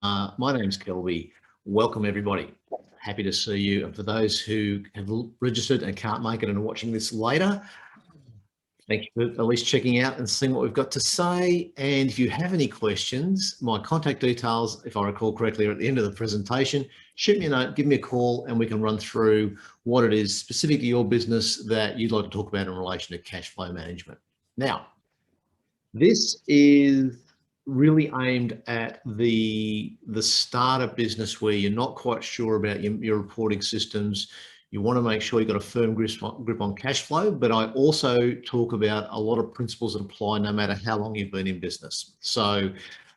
My name's Kelby. Welcome everybody. Happy to see you. And for those who have registered and can't make it and are watching this later, thank you for at least checking out and seeing what we've got to say. And if you have any questions, my contact details, if I recall correctly, are at the end of the presentation. Shoot me a note, give me a call, and we can run through what it is specific to your business that you'd like to talk about in relation to cash flow management. Now, this is really aimed at the starter business where you're not quite sure about your reporting systems. You want to make sure you've got a firm grip on cash flow, but I also talk about a lot of principles that apply no matter how long you've been in business. So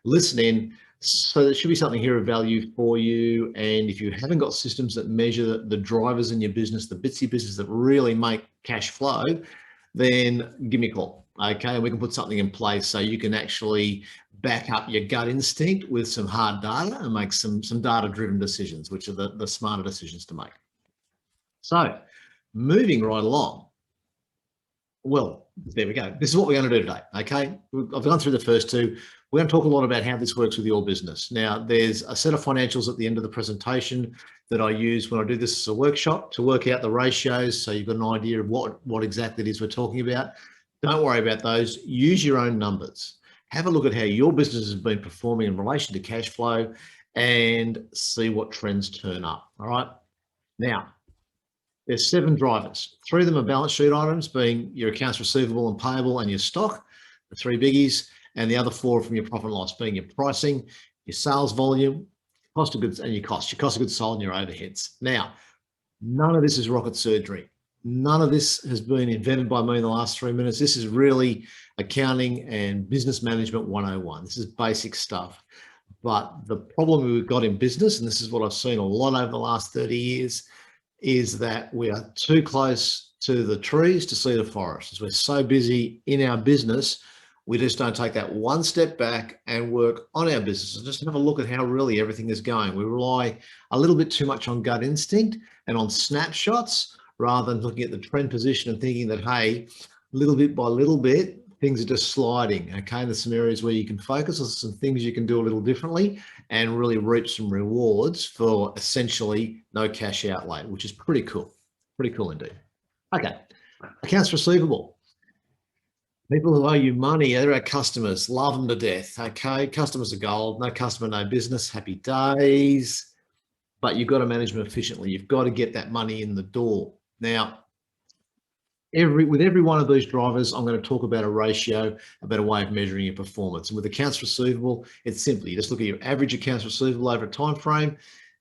listen in. So there should be something here of value for you. And if you haven't got systems that measure the drivers in your business, the bits of your business that really make cash flow, then give me a call. Okay, we can put something in place so you can actually back up your gut instinct with some hard data and make some data-driven decisions, which are the smarter decisions to make. So moving right along. Well, there we go. This is what we're going to do today. Okay, I've gone through the first two. We're going to talk a lot about how this works with your business. Now, there's a set of financials at the end of the presentation that I use when I do this as a workshop to work out the ratios, so you've got an idea of what exactly it is we're talking about. Don't worry about those. Use your own numbers. Have a look at how your business has been performing in relation to cash flow and see what trends turn up. All right. Now, there's 7 drivers. 3 of them are balance sheet items, being your accounts receivable and payable and your stock, the 3 biggies, and the other 4 from your profit and loss, being your pricing, your sales volume, cost of goods, and your cost of goods sold and your overheads. Now, none of this is rocket surgery. None of this has been invented by me in the last 3 minutes. This is really accounting and business management 101. This is basic stuff. But the problem we've got in business, and this is what I've seen a lot over the last 30 years, is that we are too close to the trees to see the forest. As we're so busy in our business, we just don't take that one step back and work on our business and just have a look at how really everything is going. We rely a little bit too much on gut instinct and on snapshots, rather than looking at the trend position and thinking that, hey, little bit by little bit, things are just sliding, okay? There's some areas where you can focus on some things you can do a little differently and really reap some rewards for essentially no cash outlay, which is pretty cool indeed. Okay, accounts receivable. People who owe you money, they're our customers, love them to death, okay? Customers are gold, no customer, no business, happy days, but you've got to manage them efficiently. You've got to get that money in the door. Now, with every one of these drivers, I'm going to talk about a ratio, about a way of measuring your performance. And with accounts receivable, it's simply, you just look at your average accounts receivable over a time frame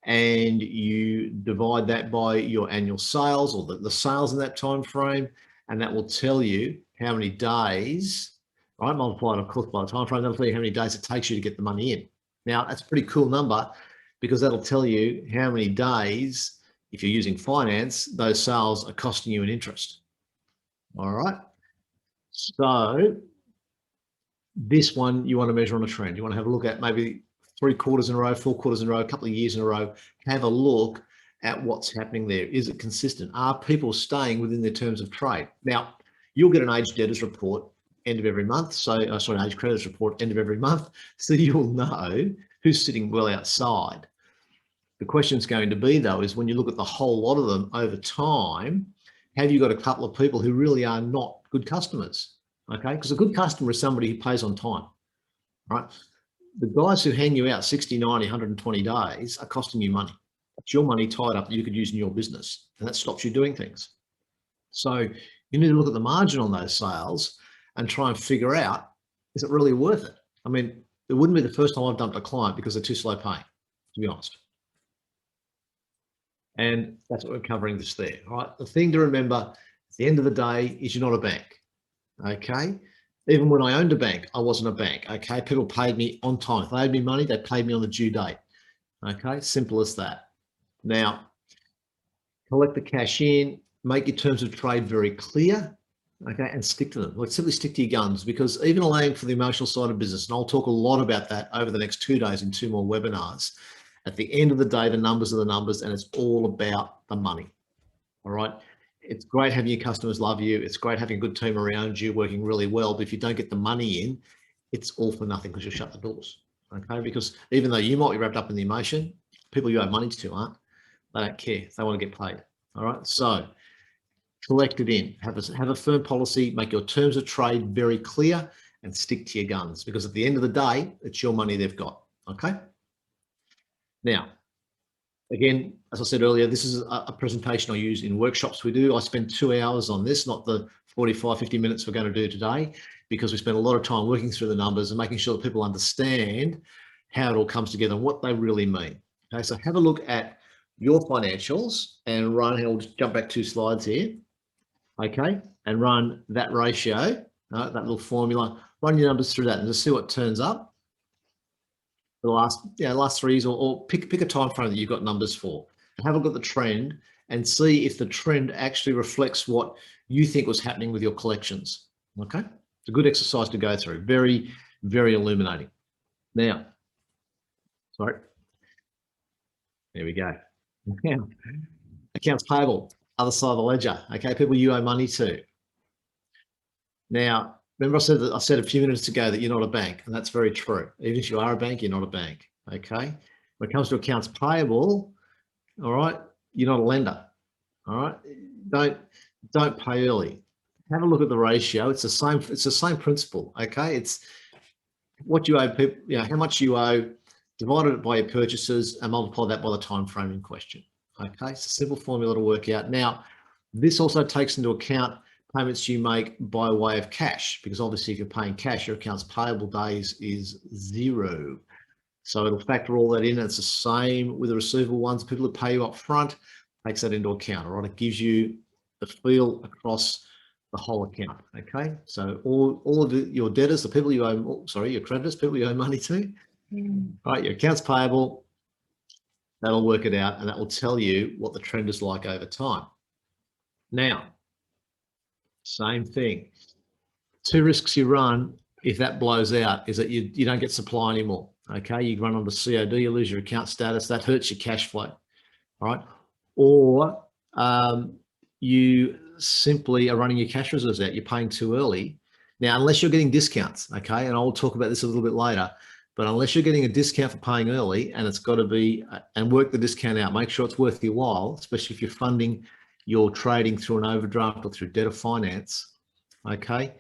and you divide that by your annual sales or the sales in that time frame, and that will tell you how many days, right? Multiplied, of course, by the time frame, that'll tell you how many days it takes you to get the money in. Now, that's a pretty cool number because that'll tell you how many days, if you're using finance, those sales are costing you in interest. All right. So this one you want to measure on a trend. You want to have a look at maybe 3 quarters in a row, 4 quarters in a row, a couple of years in a row. Have a look at what's happening there. Is it consistent? Are people staying within their terms of trade? Now, you'll get an age debtors report end of every month. So, age creditors report end of every month. So you'll know who's sitting well outside. The question's going to be, though, is when you look at the whole lot of them over time, have you got a couple of people who really are not good customers? Okay, because a good customer is somebody who pays on time, right? The guys who hang you out 60, 90, 120 days are costing you money. It's your money tied up that you could use in your business, and that stops you doing things. So you need to look at the margin on those sales and try and figure out, is it really worth it? I mean, it wouldn't be the first time I've dumped a client because they're too slow paying, to be honest. And that's what we're covering this there, right? The thing to remember at the end of the day is you're not a bank, okay? Even when I owned a bank, I wasn't a bank, okay? People paid me on time. If they owed me money, they paid me on the due date, okay? Simple as that. Now, collect the cash in, make your terms of trade very clear, okay? And stick to them. Like, simply stick to your guns, because even allowing for the emotional side of business, and I'll talk a lot about that over the next 2 days in 2 more webinars. At the end of the day, the numbers are the numbers, and it's all about the money. All right. It's great having your customers love you. It's great having a good team around you working really well. But if you don't get the money in, it's all for nothing because you shut the doors. okay? Because even though you might be wrapped up in the emotion, people you owe money to aren't. They don't care. They want to get paid. All right. So collect it in. Have a firm policy. Make your terms of trade very clear and stick to your guns, because at the end of the day, it's your money they've got. Okay. Now, again, as I said earlier, this is a presentation I use in workshops we do. I spend 2 hours on this, not the 45, 50 minutes we're going to do today, because we spend a lot of time working through the numbers and making sure that people understand how it all comes together and what they really mean. Okay, so have a look at your financials and run, and I'll just jump back 2 slides here. Okay, and run that ratio, that little formula, run your numbers through that and just see what turns up. The last 3 years, or pick a time frame that you've got numbers for, and have a look at the trend and see if the trend actually reflects what you think was happening with your collections. Okay, it's a good exercise to go through. Very, very illuminating. Now, sorry, there we go. Now, accounts payable, other side of the ledger. Okay, people you owe money to. Now, remember I said a few minutes ago that you're not a bank, and that's very true. Even if you are a bank, you're not a bank. Okay, when it comes to accounts payable, all right, you're not a lender. All right, don't pay early. Have a look at the ratio. It's the same. It's the same principle. Okay, it's what you owe people. You know how much you owe, divided it by your purchases, and multiply that by the time frame in question. Okay, it's a simple formula to work out. Now, this also takes into account payments you make by way of cash, because obviously if you're paying cash, your accounts payable days is 0. So it'll factor all that in. It's the same with the receivable ones. People that pay you up front takes that into account. All right, it gives you the feel across the whole account. Okay, so all of your debtors, the people you owe, your creditors, people you owe money to, all right, your accounts payable, that'll work it out, and that will tell you what the trend is like over time. Now, same thing. 2 risks you run if that blows out is that you don't get supply anymore. Okay, you run onto COD, you lose your account status, that hurts your cash flow. All right, or you simply are running your cash reserves out. You're paying too early. Now, unless you're getting discounts, okay, and I'll talk about this a little bit later. But unless you're getting a discount for paying early, and it's got to be, and work the discount out, make sure it's worth your while, especially if you're funding your trading through an overdraft or through debtor finance, okay,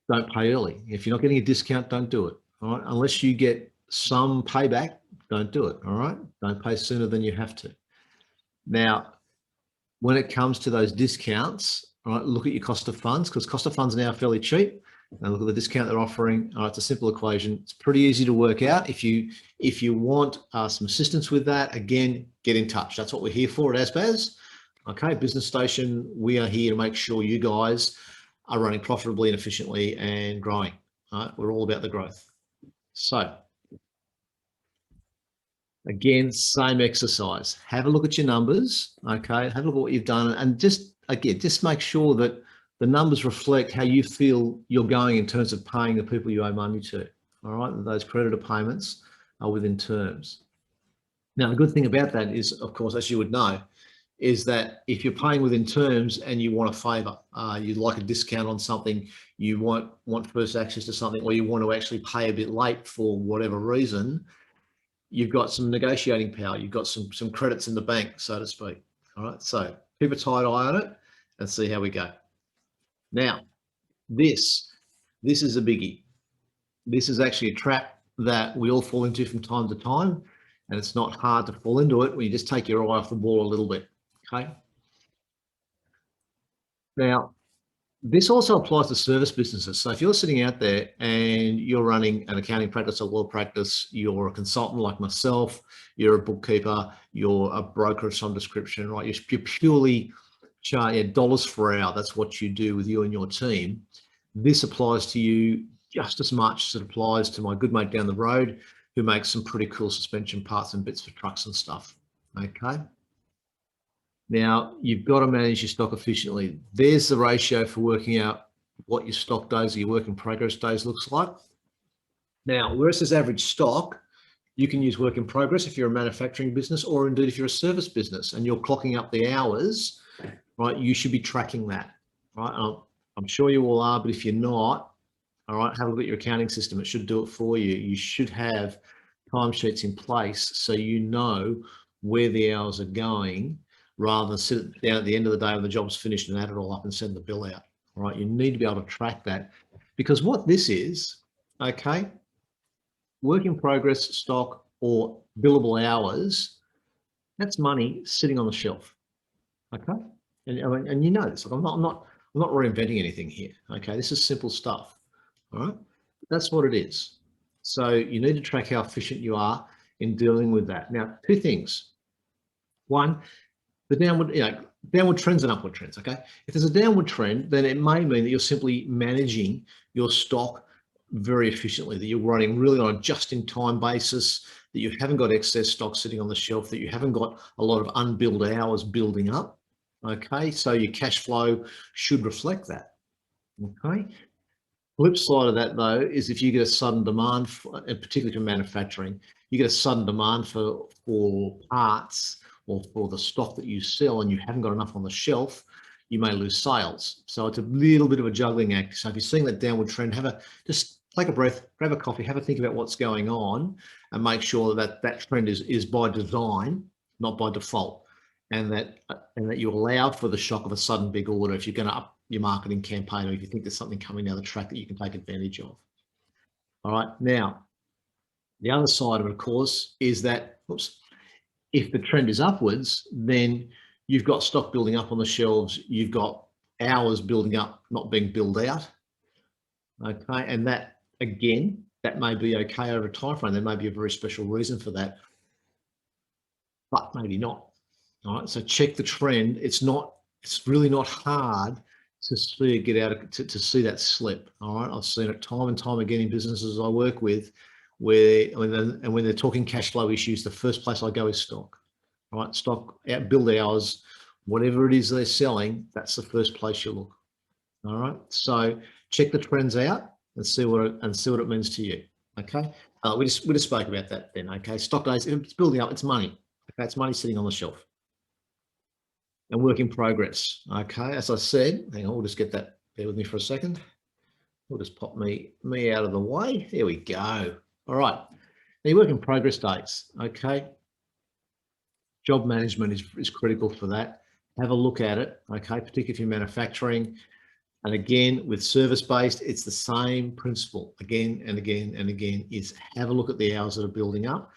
don't pay early. If you're not getting a discount, don't do it, all right? Unless you get some payback, don't do it, all right? Don't pay sooner than you have to. Now, when it comes to those discounts, all right, look at your cost of funds, because cost of funds are now fairly cheap. And look at the discount they're offering. All right, it's a simple equation. It's pretty easy to work out. If you want some assistance with that, again, get in touch. That's what we're here for at ASBAS. Okay, Business Station, we are here to make sure you guys are running profitably and efficiently and growing. All right, we're all about the growth. So, again, same exercise. Have a look at your numbers. Okay, have a look at what you've done, and just make sure that the numbers reflect how you feel you're going in terms of paying the people you owe money to. All right, those creditor payments are within terms. Now, the good thing about that is, of course, as you would know, is that if you're paying within terms and you want a favour, you'd like a discount on something, you want first access to something, or you want to actually pay a bit late for whatever reason, you've got some negotiating power. You've got some credits in the bank, so to speak. All right, so keep a tight eye on it and see how we go. Now, this is a biggie. This is actually a trap that we all fall into from time to time, and it's not hard to fall into it when you just take your eye off the ball a little bit, okay? Now, this also applies to service businesses. So if you're sitting out there and you're running an accounting practice or law practice, you're a consultant like myself, you're a bookkeeper, you're a broker of some description, right? You're purely dollars per hour. That's what you do with you and your team. This applies to you just as much as it applies to my good mate down the road who makes some pretty cool suspension parts and bits for trucks and stuff. Okay. Now, you've got to manage your stock efficiently. There's the ratio for working out what your stock days or your work in progress days looks like. Now, where it says average stock, you can use work in progress if you're a manufacturing business, or indeed if you're a service business and you're clocking up the hours, right? You should be tracking that, right? I'm sure you all are, but if you're not, All right, have a look at your accounting system. It should do it for you. You should have timesheets in place so you know where the hours are going, rather than sit it down at the end of the day when the job's finished and add it all up and send the bill out. All right, you need to be able to track that, because what this is, okay, work in progress, stock, or billable hours, that's money sitting on the shelf. Okay, and you know this. I'm not reinventing anything here. Okay, this is simple stuff. All right, that's what it is. So you need to track how efficient you are in dealing with that. Now, two things. One, the downward trends and upward trends. Okay, if there's a downward trend, then it may mean that you're simply managing your stock very efficiently, that you're running really on a just-in-time basis, that you haven't got excess stock sitting on the shelf, that you haven't got a lot of unbilled hours building up. Okay, so your cash flow should reflect that. Okay. Flip side of that, though, is if you get a sudden demand, and particularly for manufacturing, you get a sudden demand for parts or for the stock that you sell, and you haven't got enough on the shelf, you may lose sales. So it's a little bit of a juggling act. So if you're seeing that downward trend, just take a breath, grab a coffee, have a think about what's going on, and make sure that that trend is by design, not by default, and that you allow for the shock of a sudden big order if you're going to up your marketing campaign, or if you think there's something coming down the track that you can take advantage of. All right. Now, the other side of it, of course, is that, if the trend is upwards, then you've got stock building up on the shelves, you've got hours building up, not being billed out. Okay. And that, again, that may be okay over a time frame. There may be a very special reason for that, but maybe not. All right. So check the trend. It's really not hard to see it get out to see that slip. All right, I've seen it time and time again in businesses I work with, where when they're talking cash flow issues, the first place I go is stock. All right, stock, build hours, whatever it is they're selling, that's the first place you look. All right, so check the trends out and see what it means to you. Okay, we just spoke about that then. Okay, stock days, if it's building up, it's money. Okay, it's money sitting on the shelf. And work in progress. Okay, as I said, hang on, we'll just get that. Bear with me for a second. We'll just pop me out of the way. There we go. All right. Now, your work in progress dates. Okay. Job management is critical for that. Have a look at it. Okay, particularly if you're manufacturing. And again, with service-based, it's the same principle. Again and again and again, is have a look at the hours that are building up,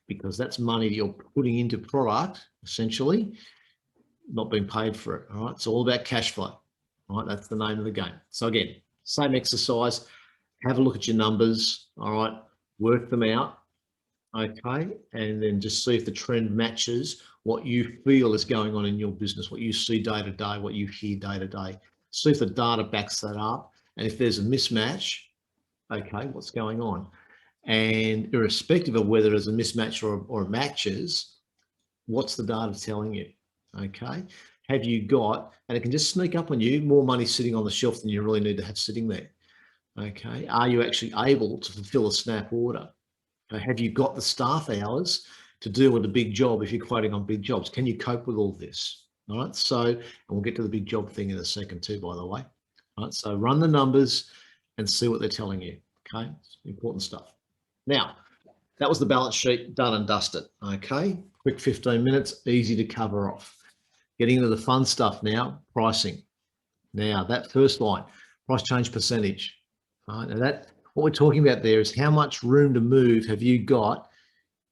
because that's money that you're putting into product, essentially, not being paid for it. All right, it's all about cash flow. All right, that's the name of the game. So again, same exercise. Have a look at your numbers. All right, work them out. Okay, and then just see if the trend matches what you feel is going on in your business, what you see day to day, what you hear day to day. See if the data backs that up, and if there's a mismatch, okay, what's going on? And irrespective of whether there's a mismatch or it matches, what's the data telling you? Okay, have you got, and it can just sneak up on you, more money sitting on the shelf than you really need to have sitting there? Okay, are you actually able to fulfill a snap order? Okay, have you got the staff hours to deal with a big job if you're quoting on big jobs? Can you cope with all this? All right, so, and we'll get to the big job thing in a second too, by the way. All right, so run the numbers and see what they're telling you. Okay, it's important stuff. Now, that was the balance sheet, done and dusted. Okay, quick 15 minutes, easy to cover off. Getting into the fun stuff now, pricing. Now, that first line, price change percentage. All right, now that, what we're talking about there is how much room to move have you got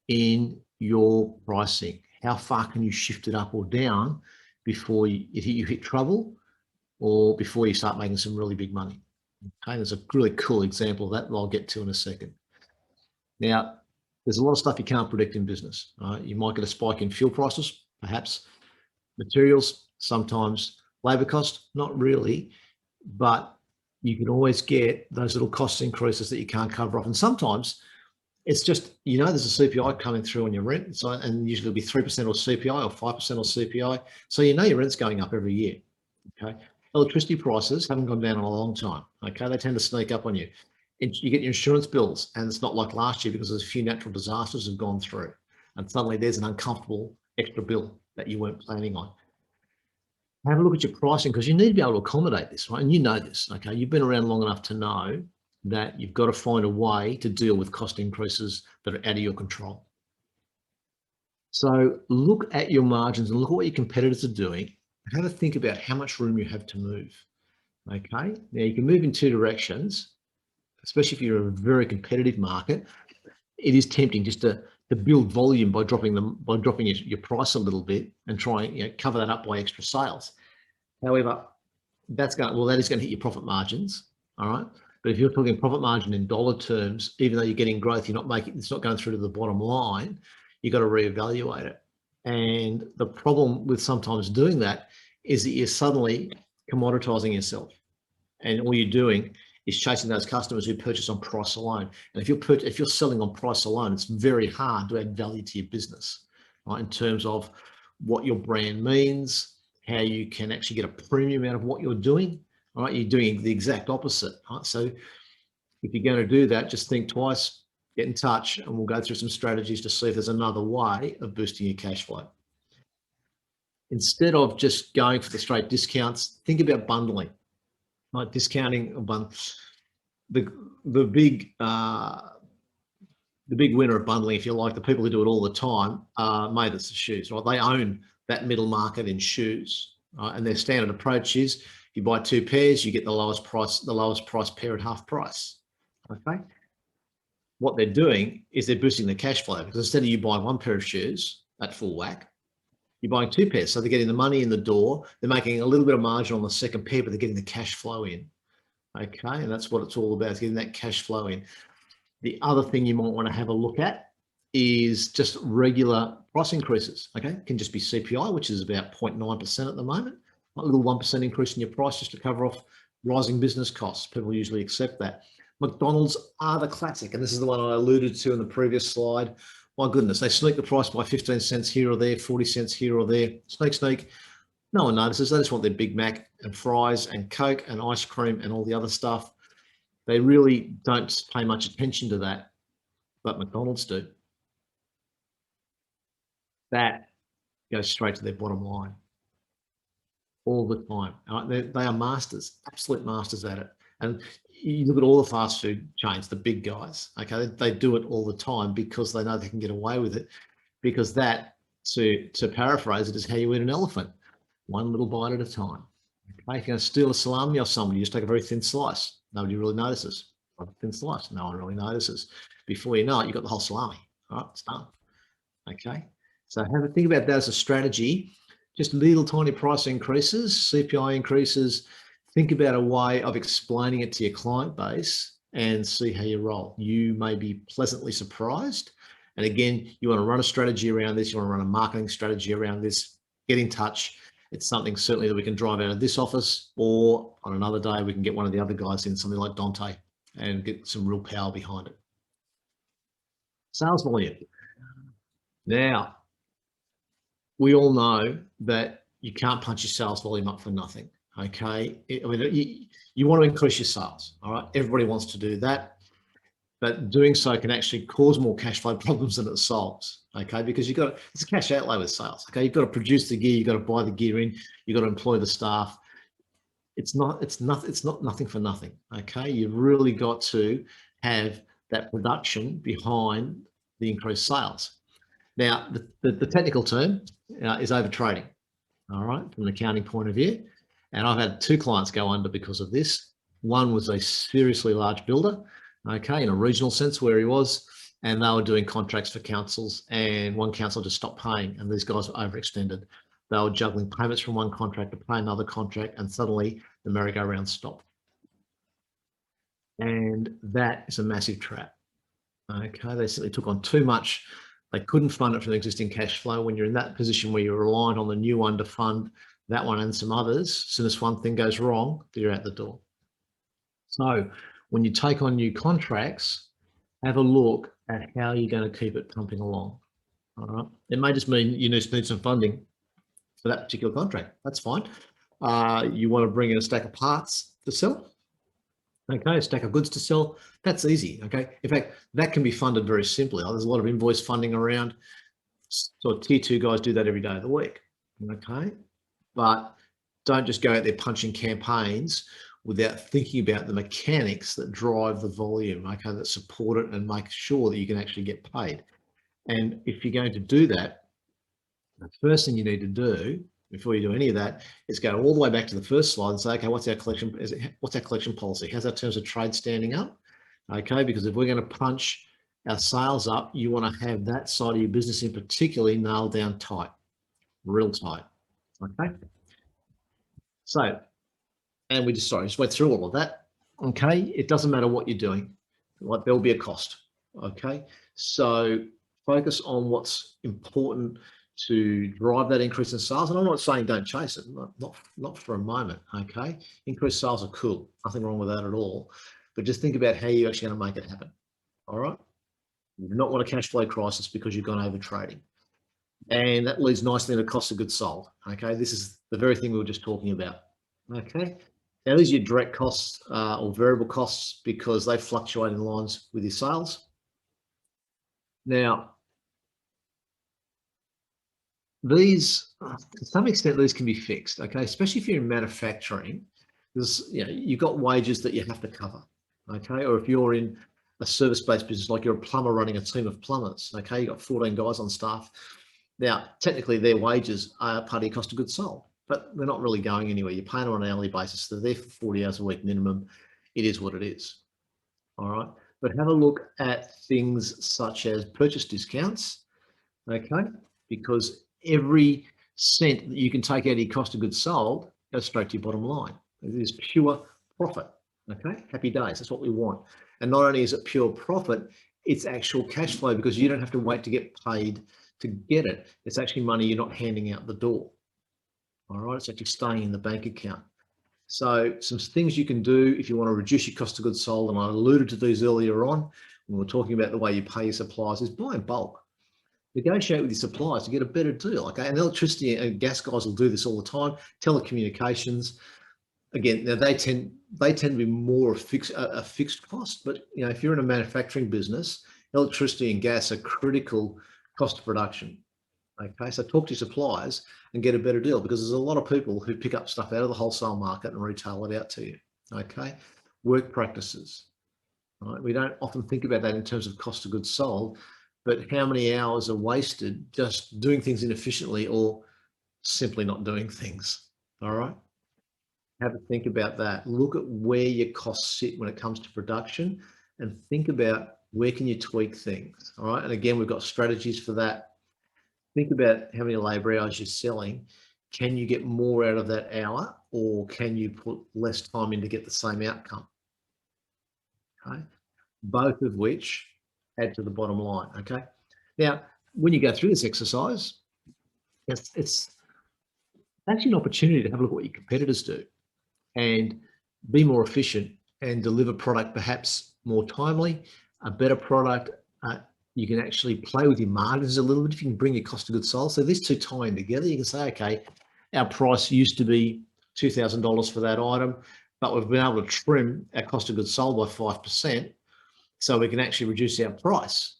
in your pricing? How far can you shift it up or down before you hit trouble, or before you start making some really big money? Okay, there's a really cool example of that I'll get to in a second. Now, there's a lot of stuff you can't predict in business. Right? You might get a spike in fuel prices, perhaps. Materials, sometimes. Labor cost, not really, but you can always get those little cost increases that you can't cover off. And sometimes it's just, there's a CPI coming through on your rent. So, and usually it'll be 3% or CPI or 5% or CPI. So your rent's going up every year. Okay. Electricity prices haven't gone down in a long time. Okay. They tend to sneak up on you. You get your insurance bills, and it's not like last year because there's a few natural disasters have gone through, and suddenly there's an uncomfortable extra bill that you weren't planning on. Have a look at your pricing, because you need to be able to accommodate this, right? And you know this, okay? You've been around long enough to know that you've got to find a way to deal with cost increases that are out of your control. So look at your margins and look at what your competitors are doing and have a think about how much room you have to move. Okay, now you can move in two directions, especially if you're in a very competitive market. It is tempting just to build volume by dropping your price a little bit and try and cover that up by extra sales. However, that is going to hit your profit margins. All right, but if you're talking profit margin in dollar terms, even though you're getting growth, it's not going through to the bottom line. You've got to reevaluate it. And the problem with sometimes doing that is that you're suddenly commoditizing yourself, and all you're doing is chasing those customers who purchase on price alone. And if you're selling on price alone, it's very hard to add value to your business, right? In terms of what your brand means, how you can actually get a premium out of what you're doing. All right, you're doing the exact opposite. Right? So if you're going to do that, just think twice, get in touch, and we'll go through some strategies to see if there's another way of boosting your cash flow. Instead of just going for the straight discounts, think about bundling. Like discounting the big winner of bundling, if you like, the people who do it all the time are Mavis Shoes, right? They own that middle market in shoes, right? And their standard approach is you buy two pairs, you get the lowest price pair at half price. Okay. What they're doing is they're boosting the cash flow, because instead of you buying one pair of shoes at full whack, you're buying two pairs. So they're getting the money in the door. They're making a little bit of margin on the second pair, but they're getting the cash flow in. Okay, and that's what it's all about, is getting that cash flow in. The other thing you might want to have a look at is just regular price increases. Okay, it can just be CPI, which is about 0.9% at the moment. A little 1% increase in your price just to cover off rising business costs. People usually accept that. McDonald's are the classic, and this is the one I alluded to in the previous slide. My goodness, they sneak the price by 15 cents here or there, 40 cents here or there. Sneak. No one notices. They just want their Big Mac and fries and Coke and ice cream and all the other stuff. They really don't pay much attention to that, but McDonald's do. That goes straight to their bottom line all the time. They are masters, absolute masters at it. And you look at all the fast food chains, the big guys, okay, they do it all the time because they know they can get away with it, because that, to paraphrase it, is how you eat an elephant, one little bite at a time. Okay, if you're going to steal a salami off somebody, you just take a very thin slice. Nobody really notices. A thin slice, no one really notices. Before you know it, you've got the whole salami. All right, it's done. Okay, so have a think about that as a strategy. Just little tiny price increases, CPI increases. Think about a way of explaining it to your client base and see how you roll. You may be pleasantly surprised. And again, you want to run a strategy around this. You want to run a marketing strategy around this. Get in touch. It's something certainly that we can drive out of this office, or on another day, we can get one of the other guys in, something like Dante, and get some real power behind it. Sales volume. Now, we all know that you can't punch your sales volume up for nothing. Okay, you want to increase your sales. All right, everybody wants to do that, but doing so can actually cause more cash flow problems than it solves. Okay, because it's a cash outlay with sales. Okay, you've got to produce the gear, you've got to buy the gear in, you've got to employ the staff. It's not nothing for nothing. Okay, you've really got to have that production behind the increased sales. Now, the technical term is over trading. All right, from an accounting point of view. And I've had two clients go under because of this. One was a seriously large builder, okay, in a regional sense where he was, and they were doing contracts for councils, and one council just stopped paying, and these guys were overextended. They were juggling payments from one contract to pay another contract, and suddenly the merry-go-round stopped. And that is a massive trap. Okay, they simply took on too much. They couldn't fund it from the existing cash flow. When you're in that position where you're reliant on the new one to fund that one and some others, as soon as one thing goes wrong, you're out the door. So when you take on new contracts, have a look at how you're going to keep it pumping along. All right. It may just mean you just need some funding for that particular contract. That's fine. You want to bring in a stack of parts to sell. Okay, a stack of goods to sell. That's easy. Okay. In fact, that can be funded very simply. There's a lot of invoice funding around. So tier 2 guys do that every day of the week. Okay. But don't just go out there punching campaigns without thinking about the mechanics that drive the volume, okay, that support it and make sure that you can actually get paid. And if you're going to do that, the first thing you need to do before you do any of that is go all the way back to the first slide and say, okay, what's our collection policy? How's our terms of trade standing up? Okay, because if we're going to punch our sales up, you want to have that side of your business in particular nailed down tight, real tight. Okay. So, and we just went through all of that. Okay, it doesn't matter what you're doing, like there'll be a cost. Okay, so focus on what's important to drive that increase in sales. And I'm not saying don't chase it, not for a moment. Okay, increased sales are cool, nothing wrong with that at all. But just think about how you're actually going to make it happen. All right, you do not want a cash flow crisis because you've gone over trading. And that leads nicely into cost of goods sold. Okay, this is the very thing we were just talking about. Okay, now these are your direct costs or variable costs because they fluctuate in lines with your sales. Now, these, to some extent, these can be fixed. Okay, especially if you're in manufacturing, because you've got wages that you have to cover. Okay, or if you're in a service-based business, like you're a plumber running a team of plumbers. Okay, you've got 14 guys on staff. Now, technically, their wages are part of your cost of goods sold, but they're not really going anywhere. You're paying them on an hourly basis. They're there for 40 hours a week minimum. It is what it is. All right. But have a look at things such as purchase discounts. Okay. Because every cent that you can take out of your cost of goods sold goes straight to your bottom line. It is pure profit. Okay. Happy days. That's what we want. And not only is it pure profit, it's actual cash flow because you don't have to wait to get paid to get it. It's actually money you're not handing out the door. All right, it's actually staying in the bank account. So some things you can do if you want to reduce your cost of goods sold, and I alluded to these earlier on when we were talking about the way you pay your suppliers, is buy in bulk. Negotiate with your suppliers to get a better deal. Okay, and electricity and gas guys will do this all the time. Telecommunications, again, now they tend to be more a fixed cost, but if you're in a manufacturing business, electricity and gas are critical cost of production. Okay, so talk to your suppliers and get a better deal because there's a lot of people who pick up stuff out of the wholesale market and retail it out to you. Okay, work practices. All right, we don't often think about that in terms of cost of goods sold, but how many hours are wasted just doing things inefficiently or simply not doing things. All right, have a think about that. Look at where your costs sit when it comes to production and think about where can you tweak things. All right, and again, we've got strategies for that. Think about how many labor hours you're selling. Can you get more out of that hour or can you put less time in to get the same outcome? Okay, both of which add to the bottom line. Okay, now when you go through this exercise, it's actually an opportunity to have a look at what your competitors do and be more efficient and deliver product perhaps more timely, a better product. You can actually play with your margins a little bit if you can bring your cost of goods sold. So these two tie in together. You can say, okay, our price used to be $2,000 for that item, but we've been able to trim our cost of goods sold by 5%. So we can actually reduce our price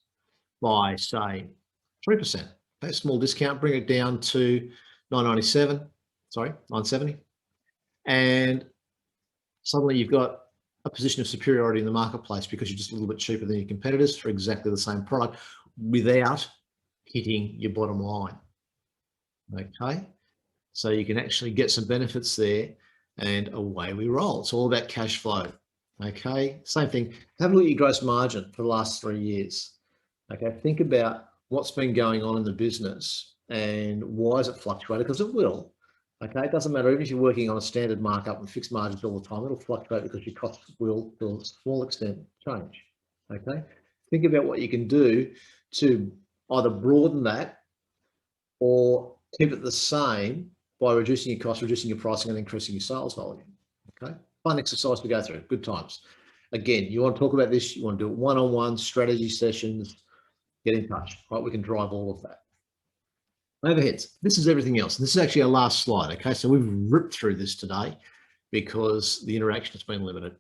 by, say, 3%. A small discount, bring it down to $970. And suddenly you've got a position of superiority in the marketplace because you're just a little bit cheaper than your competitors for exactly the same product without hitting your bottom line. Okay, so you can actually get some benefits there and away we roll. It's all about cash flow. Okay, same thing. Have a look at your gross margin for the last 3 years. Okay, think about what's been going on in the business and why is it fluctuated, because it will. Okay, it doesn't matter, even if you're working on a standard markup and fixed margins all the time, it'll fluctuate because your costs will, to a small extent, change. Okay, think about what you can do to either broaden that or keep it the same by reducing your costs, reducing your pricing and increasing your sales volume. Okay, fun exercise to go through, good times. Again, you want to talk about this, you want to do it one-on-one, strategy sessions, get in touch, right? We can drive all of that. Overheads, this is everything else. This is actually our last slide, okay? So we've ripped through this today because the interaction has been limited.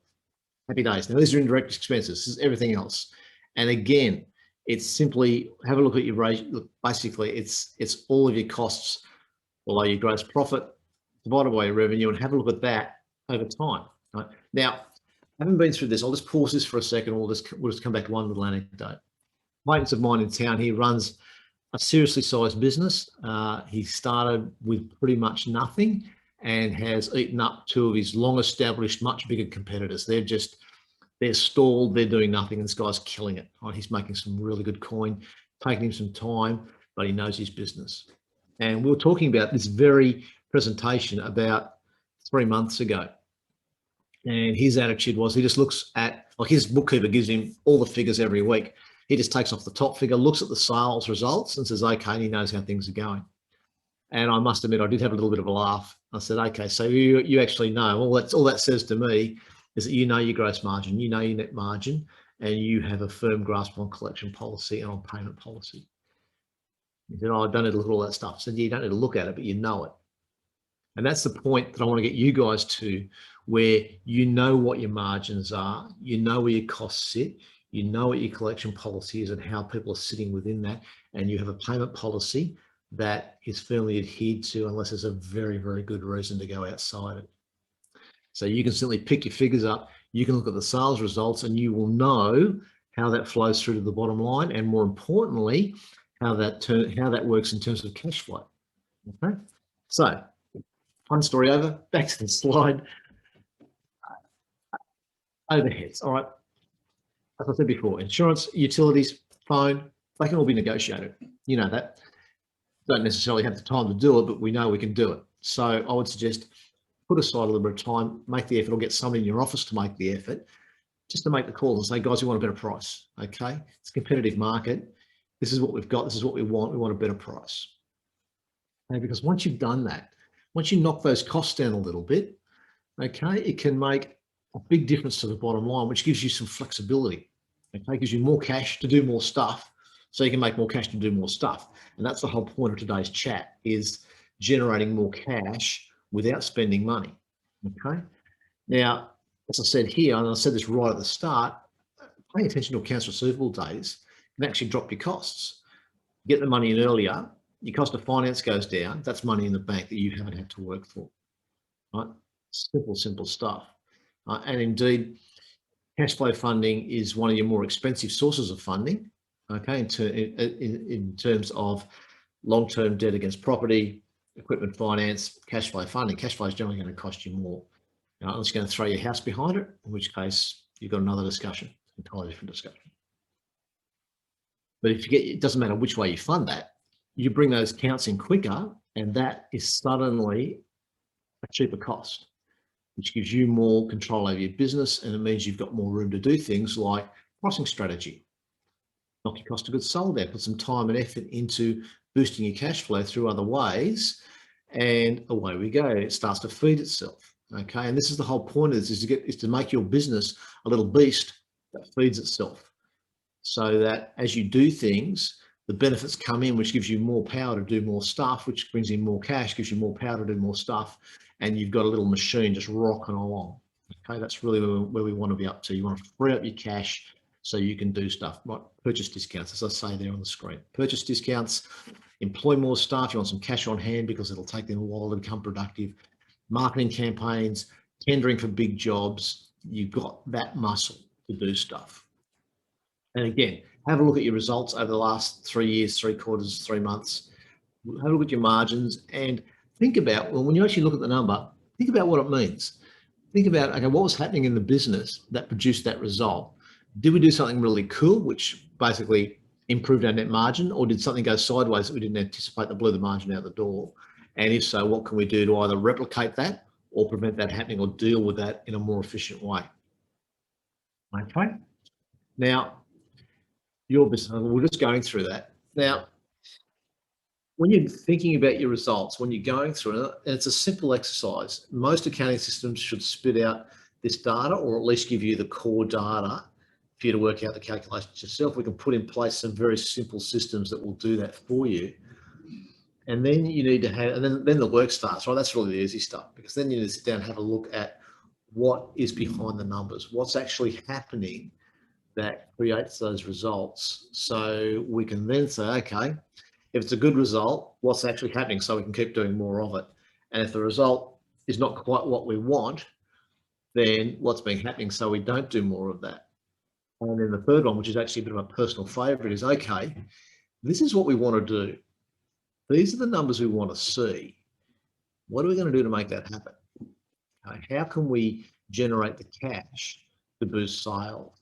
Happy days. Now, these are indirect expenses. This is everything else. And again, it's simply have a look at your rate. Look, basically, it's all of your costs below your gross profit, divided by your revenue, and have a look at that over time. Right? Now, I haven't been through this. I'll just pause this for a second. We'll just come back to one little anecdote. Acquaintance of mine in town, he runs a seriously sized business. He started with pretty much nothing and has eaten up two of his long established, much bigger competitors. They're stalled, they're doing nothing, and this guy's killing it. Right? He's making some really good coin, taking him some time, but he knows his business. And we were talking about this very presentation about 3 months ago. And his attitude was he just looks at, like his bookkeeper gives him all the figures every week. He just takes off the top figure, looks at the sales results and says, okay, and he knows how things are going. And I must admit, I did have a little bit of a laugh. I said, okay, so you actually know, all that says to me is that you know your gross margin, you know your net margin, and you have a firm grasp on collection policy and on payment policy. He said, oh, I don't need to look at all that stuff. I said, you don't need to look at it, but you know it. And that's the point that I want to get you guys to, where you know what your margins are, you know where your costs sit, you know what your collection policy is and how people are sitting within that, and you have a payment policy that is firmly adhered to unless there's a very, very good reason to go outside it. So you can simply pick your figures up, you can look at the sales results, and you will know how that flows through to the bottom line, and more importantly, how that works in terms of cash flow. Okay, so fun story over, back to the slide. Overheads, all right. As I said before, insurance, utilities, phone, they can all be negotiated. You know that. Don't necessarily have the time to do it, but we know we can do it. So I would suggest put aside a little bit of time, make the effort, or get somebody in your office to make the effort, just to make the call and say, guys, we want a better price, okay? It's a competitive market. This is what we've got. This is what we want a better price. Okay? Because once you've done that, once you knock those costs down a little bit, okay, it can make a big difference to the bottom line, which gives you some flexibility. Okay, gives you more cash to do more stuff, so you can make more cash to do more stuff. And that's the whole point of today's chat, is generating more cash without spending money. Okay. Now, as I said here, and I said this right at the start, paying attention to accounts receivable days can actually drop your costs. Get the money in earlier, your cost of finance goes down. That's money in the bank that you haven't had to work for. Right? Simple stuff. And indeed, cash flow funding is one of your more expensive sources of funding. Okay, in terms of long-term debt against property, equipment finance, cash flow funding. Cash flow is generally going to cost you more. Unless you're going to throw your house behind it, in which case you've got another discussion, entirely different discussion. But if you get, it doesn't matter which way you fund that, you bring those accounts in quicker, and that is suddenly a cheaper cost, which gives you more control over your business, and it means you've got more room to do things like pricing strategy. Knock your cost of goods sold there, put some time and effort into boosting your cash flow through other ways, and away we go. It starts to feed itself. Okay, and this is the whole point of this, is to make your business a little beast that feeds itself, so that as you do things, the benefits come in, which gives you more power to do more stuff, which brings in more cash, gives you more power to do more stuff, and you've got a little machine just rocking along. Okay, that's really where we want to be up to. You want to free up your cash so you can do stuff, like purchase discounts, as I say there on the screen. Purchase discounts, employ more staff, you want some cash on hand because it'll take them a while to become productive. Marketing campaigns, tendering for big jobs, you've got that muscle to do stuff. And again, have a look at your results over the last 3 years, 3 quarters, 3 months. Have a look at your margins and think about, well, when you actually look at the number, think about what it means. Think about, okay, what was happening in the business that produced that result? Did we do something really cool, which basically improved our net margin, or did something go sideways that we didn't anticipate that blew the margin out the door? And if so, what can we do to either replicate that or prevent that happening or deal with that in a more efficient way? Okay. Now, your business, we're just going through that. Now, when you're thinking about your results, when you're going through it, and it's a simple exercise, most accounting systems should spit out this data, or at least give you the core data for you to work out the calculations yourself. We can put in place some very simple systems that will do that for you. And then you need to have, and then the work starts, right? That's really the easy stuff, because then you need to sit down and have a look at what is behind the numbers, what's actually happening that creates those results. So we can then say, okay, if it's a good result, what's actually happening, so we can keep doing more of it. And if the result is not quite what we want, then what's been happening so we don't do more of that. And then the third one, which is actually a bit of a personal favourite, is okay, this is what we want to do. These are the numbers we want to see. What are we going to do to make that happen? Okay, how can we generate the cash to boost sales?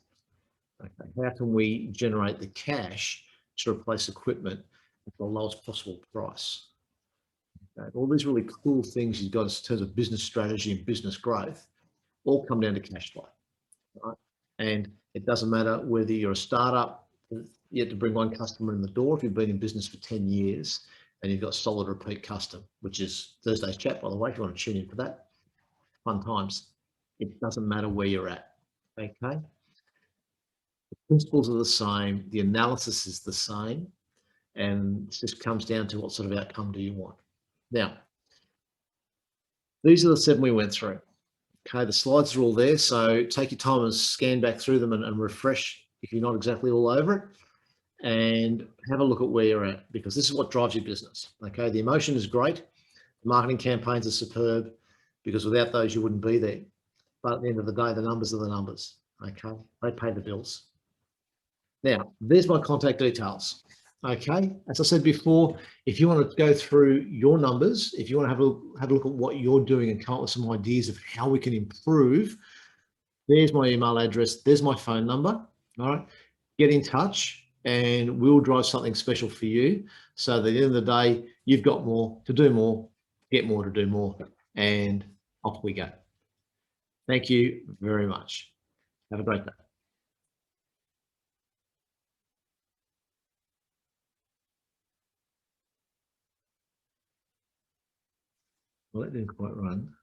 Okay, how can we generate the cash to replace equipment at the lowest possible price? Okay, all these really cool things you've got in terms of business strategy and business growth all come down to cash flow. Right? And it doesn't matter whether you're a startup, you have to bring one customer in the door. If you've been in business for 10 years and you've got solid repeat custom, which is Thursday's chat, by the way, if you want to tune in for that, fun times. It doesn't matter where you're at, okay? The principles are the same, the analysis is the same, and it just comes down to what sort of outcome do you want. Now, these are the 7 we went through. Okay, the slides are all there, so take your time and scan back through them and refresh if you're not exactly all over it, and have a look at where you're at, because this is what drives your business. Okay, the emotion is great, the marketing campaigns are superb, because without those you wouldn't be there. But at the end of the day, the numbers are the numbers. Okay, they pay the bills. Now, there's my contact details. Okay, as I said before, if you want to go through your numbers, if you want to have a look at what you're doing and come up with some ideas of how we can improve, there's my email address, there's my phone number. All right, get in touch and we'll drive something special for you, so that at the end of the day, you've got more to do more, get more to do more, and off we go. Thank you very much. Have a great day. Well, that didn't quite run.